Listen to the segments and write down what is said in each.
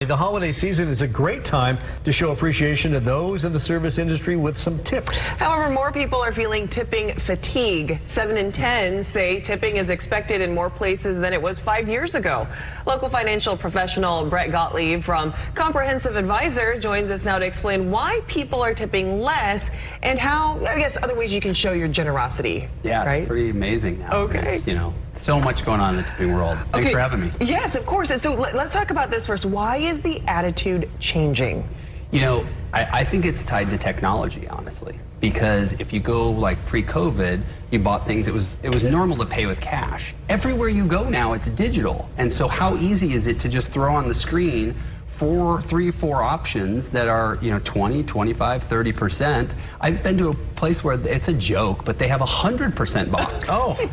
The holiday season is a great time to show appreciation to those in the service industry with some tips. However, more people are feeling tipping fatigue. 7 in 10 say tipping is expected in more places than it was 5 years ago. Local financial professional Brett Gottlieb from Comprehensive Advisor joins us now to explain why people are tipping less and how, I guess, other ways you can show your generosity. Yeah, right? It's pretty amazing now. Okay. There's, so much going on in the tipping world. Thanks for having me. Yes, of course. And so let's talk about this first. Why is the attitude changing? I think it's tied to technology, honestly, because if you go like pre-COVID, you bought things, it was normal to pay with cash. Everywhere you go now, it's digital. And so how easy is it to just throw on the screen three, four options that are, 20, 25, 30%. I've been to a place where it's a joke, but they have 100% box. Oh.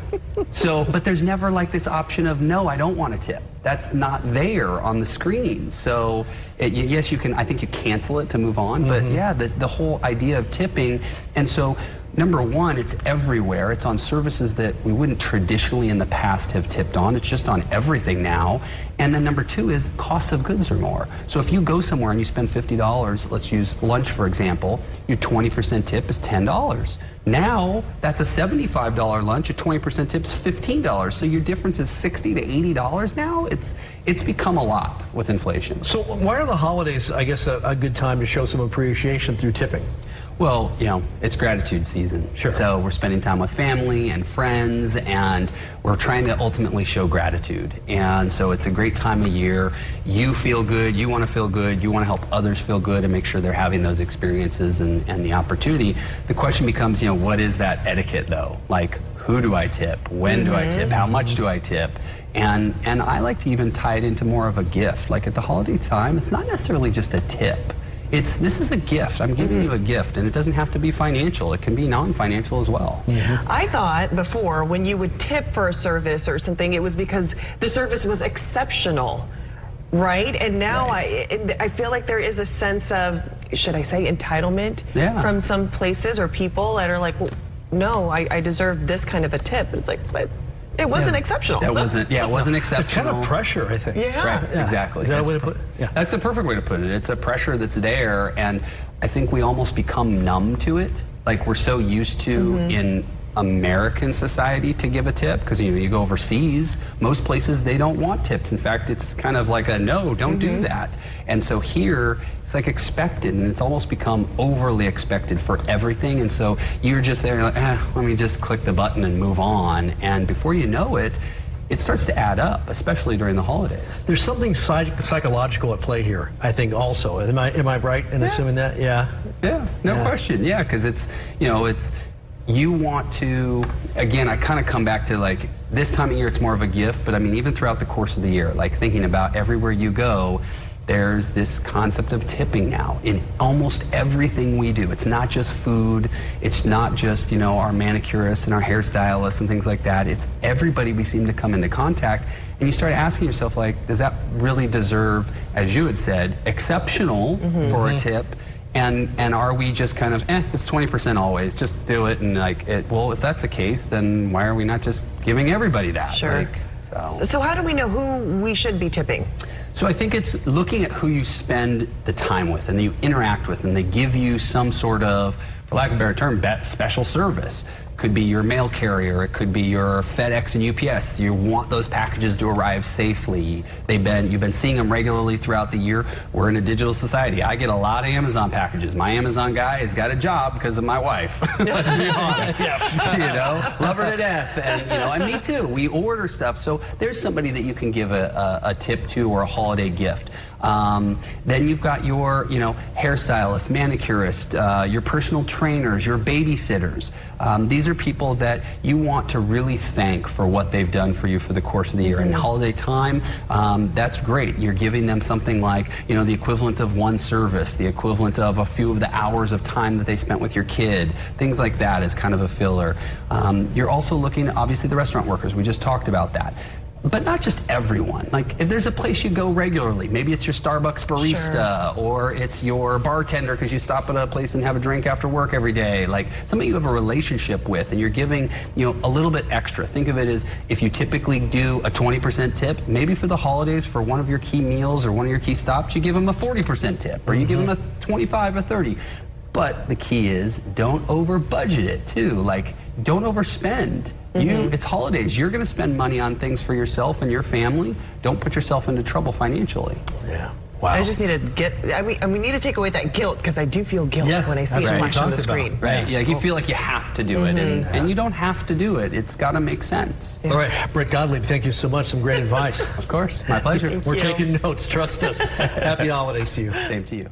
But there's never like this option of, no, I don't want to tip. That's not there on the screen. So yes, you can, I think you cancel it to move on, but yeah, the whole idea of tipping. And so number one, it's everywhere. It's on services that we wouldn't traditionally in the past have tipped on. It's just on everything now. And then number two is cost of goods are more. So if you go somewhere and you spend $50, let's use lunch for example, your 20% tip is $10. Now that's a $75 lunch, your 20% tip is $15. So your difference is $60 to $80 now. It's become a lot with inflation. So why are the holidays, I guess, a good time to show some appreciation through tipping? Well, it's gratitude season. Sure. So we're spending time with family and friends, and we're trying to ultimately show gratitude. And so it's a great time of year. You feel good, you want to feel good, you want to help others feel good and make sure they're having those experiences and the opportunity. The question becomes, what is that etiquette though? Like, who do I tip? When do I tip? How much do I tip? And I like to even tie it into more of a gift. Like at the holiday time, it's not necessarily just a tip. This is a gift. I'm giving you a gift, and it doesn't have to be financial. It can be non-financial as well. I thought before when you would tip for a service or something, it was because the service was exceptional, right? And now I feel like there is a sense of, should I say, entitlement from some places or people that are like, well, no, I deserve this kind of a tip. And it's like, but it wasn't exceptional. It wasn't exceptional. It's kind of pressure, I think. Right, exactly. Is that a way to put it? Yeah. That's a perfect way to put it. It's a pressure that's there, and I think we almost become numb to it. Like we're so used to in American society to give a tip, because you go overseas, most places they don't want tips. In fact, it's kind of like a no, don't do that. And so here it's like expected, and it's almost become overly expected for everything. And so you're just there like, let me just click the button and move on. And before you know it, it starts to add up, especially during the holidays. There's something psychological at play here, I think, also. Am I right in assuming that? Yeah. Yeah, no question. Yeah, because it's, you want to, again, I kind of come back to like this time of year, it's more of a gift, but I mean, even throughout the course of the year, like thinking about everywhere you go, there's this concept of tipping now in almost everything we do. It's not just food. It's not just, our manicurists and our hairstylists and things like that. It's everybody we seem to come into contact. And you start asking yourself, like, does that really deserve, as you had said, exceptional for a tip? And are we just kind of, it's 20% always, just do it, and well, if that's the case, then why are we not just giving everybody that? Sure. So how do we know who we should be tipping? So I think it's looking at who you spend the time with and you interact with, and they give you some sort of, for lack of a better term, special service. Could be your mail carrier, it could be your FedEx and UPS. You want those packages to arrive safely. You've been seeing them regularly throughout the year. We're in a digital society. I get a lot of Amazon packages. My Amazon guy has got a job because of my wife. Let's be honest. Love her to death. And me too. We order stuff. So there's somebody that you can give a tip to or a holiday gift. Then you've got your, hairstylist, manicurist, your personal trainers, your babysitters. These are people that you want to really thank for what they've done for you for the course of the year. And holiday time, that's great. You're giving them something like, the equivalent of one service, the equivalent of a few of the hours of time that they spent with your kid. Things like that is kind of a filler. You're also looking at, obviously, the restaurant workers. We just talked about that. But not just everyone. Like, if there's a place you go regularly, maybe it's your Starbucks barista, or it's your bartender because you stop at a place and have a drink after work every day. Like, somebody you have a relationship with, and you're giving, you know, a little bit extra. Think of it as if you typically do a 20% tip, maybe for the holidays, for one of your key meals or one of your key stops, you give them a 40% tip, or you give them a 25 or 30. But the key is, don't over budget it too. Like, don't overspend. It's holidays. You're going to spend money on things for yourself and your family. Don't put yourself into trouble financially. Yeah. Wow. I just need to we need to take away that guilt, because I do feel guilt when I see it flash on the screen. Right. Yeah. You feel like you have to do it, and you don't have to do it. It's got to make sense. All right, Britt Gottlieb, thank you so much. Some great advice. Of course. My pleasure. We're taking notes. Trust us. Happy holidays to you. Same to you.